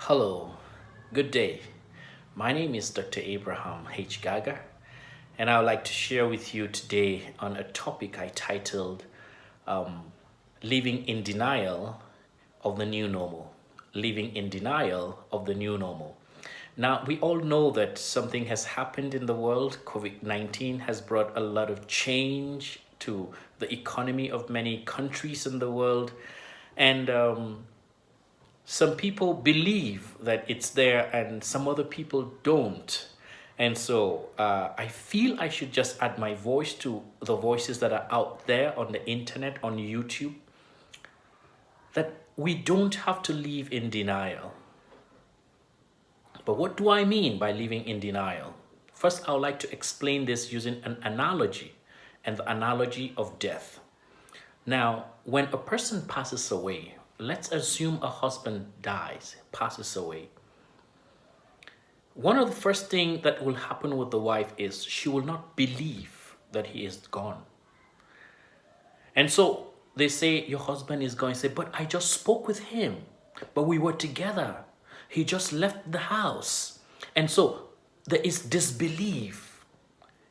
Hello, good day. My name is Dr. Abraham H. Gaga, and I would like to share with you today on a topic I titled Living in Denial of the New Normal. Living in Denial of the New Normal. Now, we all know that something has happened in the world. COVID-19 has brought a lot of change to the economy of many countries in the world. And some people believe that it's there and some other people don't. And so I feel I should just add my voice to the voices that are out there on the internet, on YouTube, that we don't have to live in denial. But what do I mean by living in denial? First, I would like to explain this using an analogy, and the analogy of death. Now, when a person passes away, let's assume a husband dies, passes away. One of the first things that will happen with the wife is she will not believe that he is gone. And so they say, your husband is going. Say, but I just spoke with him, but we were together. He just left the house. And so there is disbelief.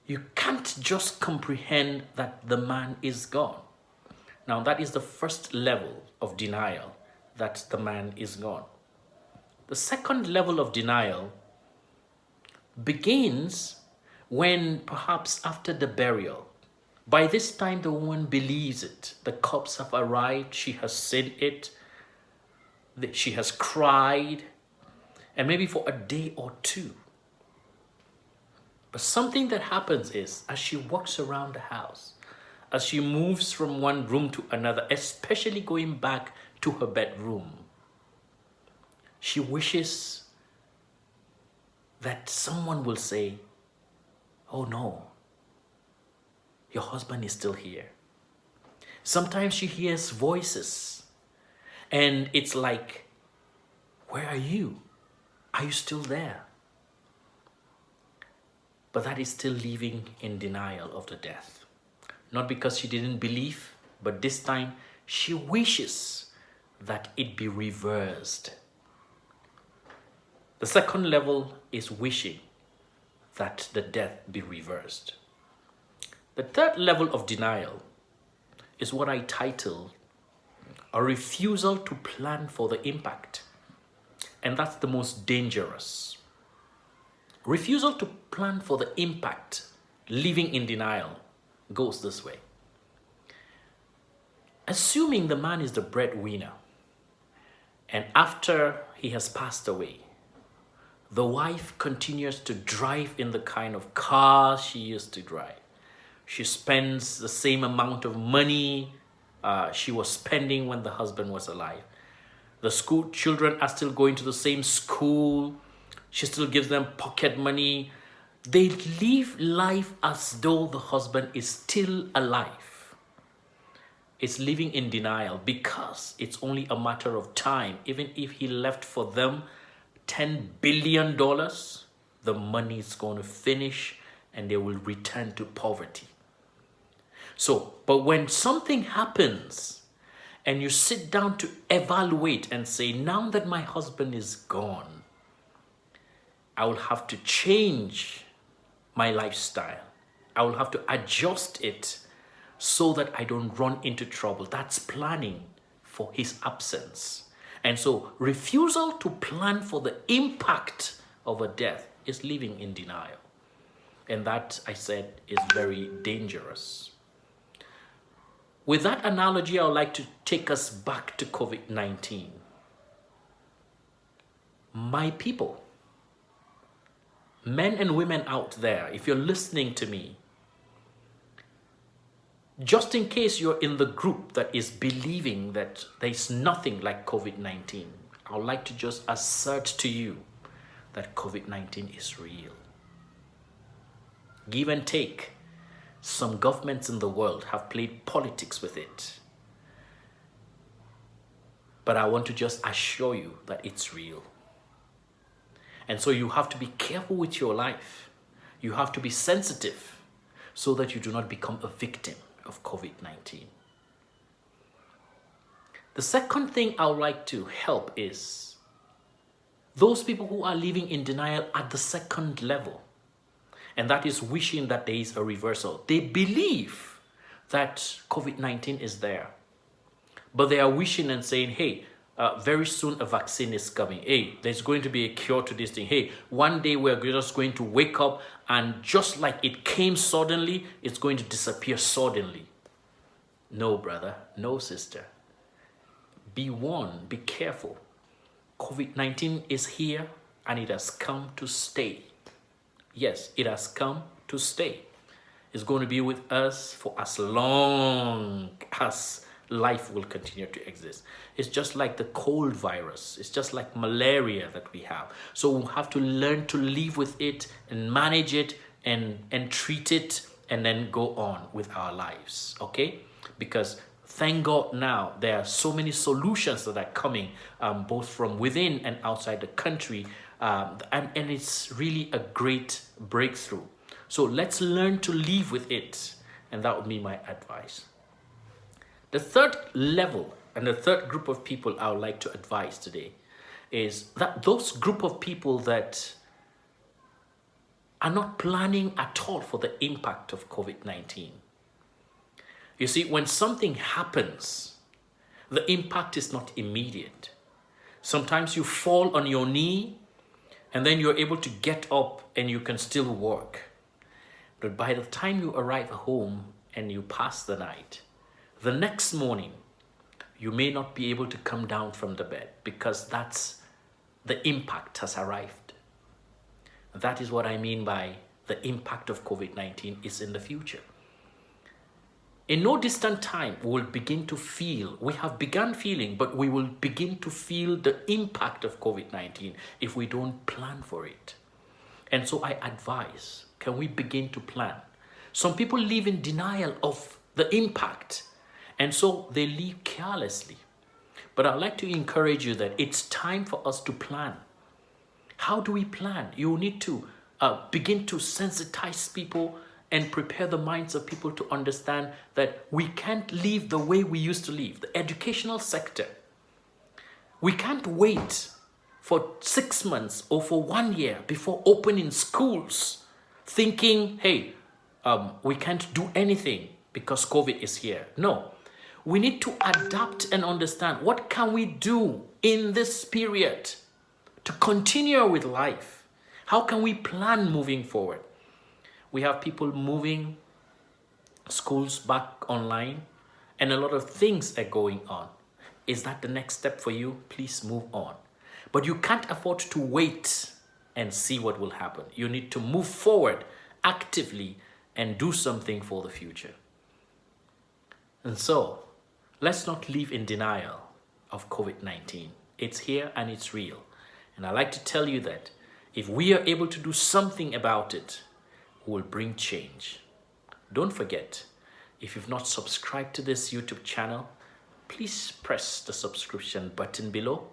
You can't just comprehend that the man is gone. Now that is the first level of denial, that the man is gone. The second level of denial begins when perhaps after the burial, by this time the woman believes it. The corpse have arrived, she has seen it, she has cried, and maybe for a day or two. But something that happens is, as she walks around the house, as she moves from one room to another, especially going back to her bedroom, she wishes that someone will say, oh no, your husband is still here. Sometimes she hears voices and it's like, where are you? Are you still there? But that is still living in denial of the death. Not because she didn't believe, but this time she wishes that it be reversed. The second level is wishing that the death be reversed. The third level of denial is what I title a refusal to plan for the impact. And that's the most dangerous. Refusal to plan for the impact, living in denial, goes this way. Assuming the man is the breadwinner, and after he has passed away, the wife continues to drive in the kind of car she used to drive. She spends the same amount of money she was spending when the husband was alive. The school children are still going to the same school. She still gives them pocket money. They live life as though the husband is still alive. It's living in denial because it's only a matter of time. Even if he left for them $10 billion, the money is going to finish and they will return to poverty. So, but when something happens and you sit down to evaluate and say, now that my husband is gone, I will have to change my lifestyle. I will have to adjust it so that I don't run into trouble. That's planning for his absence. And so refusal to plan for the impact of a death is living in denial. And that, I said, is very dangerous. With that analogy, I would like to take us back to COVID-19. My people, men and women out there, if you're listening to me, just in case you're in the group that is believing that there's nothing like COVID-19, I would like to just assert to you that COVID-19 is real. Give and take. Some governments in the world have played politics with it. But I want to just assure you that it's real. And so you have to be careful with your life. You have to be sensitive so that you do not become a victim of COVID-19. The second thing I would like to help is Those people who are living in denial at the second level, and that is wishing that there is a reversal. They believe that COVID-19 is there, but they are wishing and saying, hey, very soon a vaccine is coming. Hey, there's going to be a cure to this thing. Hey, one day we're just going to wake up and just like it came suddenly, it's going to disappear suddenly. No, brother. No, sister. Be warned. Be careful. COVID-19 is here and it has come to stay. Yes, it has come to stay. It's going to be with us for as long as life will continue to exist. It's just like the cold virus. It's just like malaria that we have. So we have to learn to live with it and manage it and treat it and then go on with our lives, okay? Because thank God now there are so many solutions that are coming both from within and outside the country, and it's really a great breakthrough. So let's learn to live with it, and that would be my advice. The third level and the third group of people I would like to advise today is that those group of people that are not planning at all for the impact of COVID-19. You see, when something happens, the impact is not immediate. Sometimes you fall on your knee and then you're able to get up and you can still work. But by the time you arrive home and you pass the night, the next morning, you may not be able to come down from the bed because the impact has arrived. That is what I mean by the impact of COVID-19 is in the future. In no distant time, we will begin to feel, we have begun feeling, but we will begin to feel the impact of COVID-19 if we don't plan for it. And so I advise, can we begin to plan? Some people live in denial of the impact, and so they live carelessly. But I'd like to encourage you that it's time for us to plan. How do we plan? You need to begin to sensitize people and prepare the minds of people to understand that we can't live the way we used to live. The educational sector, we can't wait for 6 months or for 1 year before opening schools, thinking, hey, we can't do anything because COVID is here. No, we need to adapt and understand what can we do in this period to continue with life. How can we plan moving forward? We have people moving schools back online and a lot of things are going on. Is that the next step for you? Please move on. But you can't afford to wait and see what will happen. You need to move forward actively and do something for the future. And so, let's not live in denial of COVID-19. It's here and it's real. And I like to tell you that if we are able to do something about it, we will bring change. Don't forget, if you've not subscribed to this YouTube channel, please press the subscription button below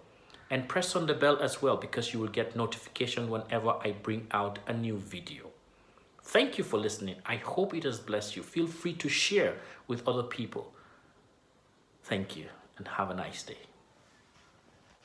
and press on the bell as well, because you will get notification whenever I bring out a new video. Thank you for listening. I hope it has blessed you. Feel free to share with other people. Thank you and have a nice day.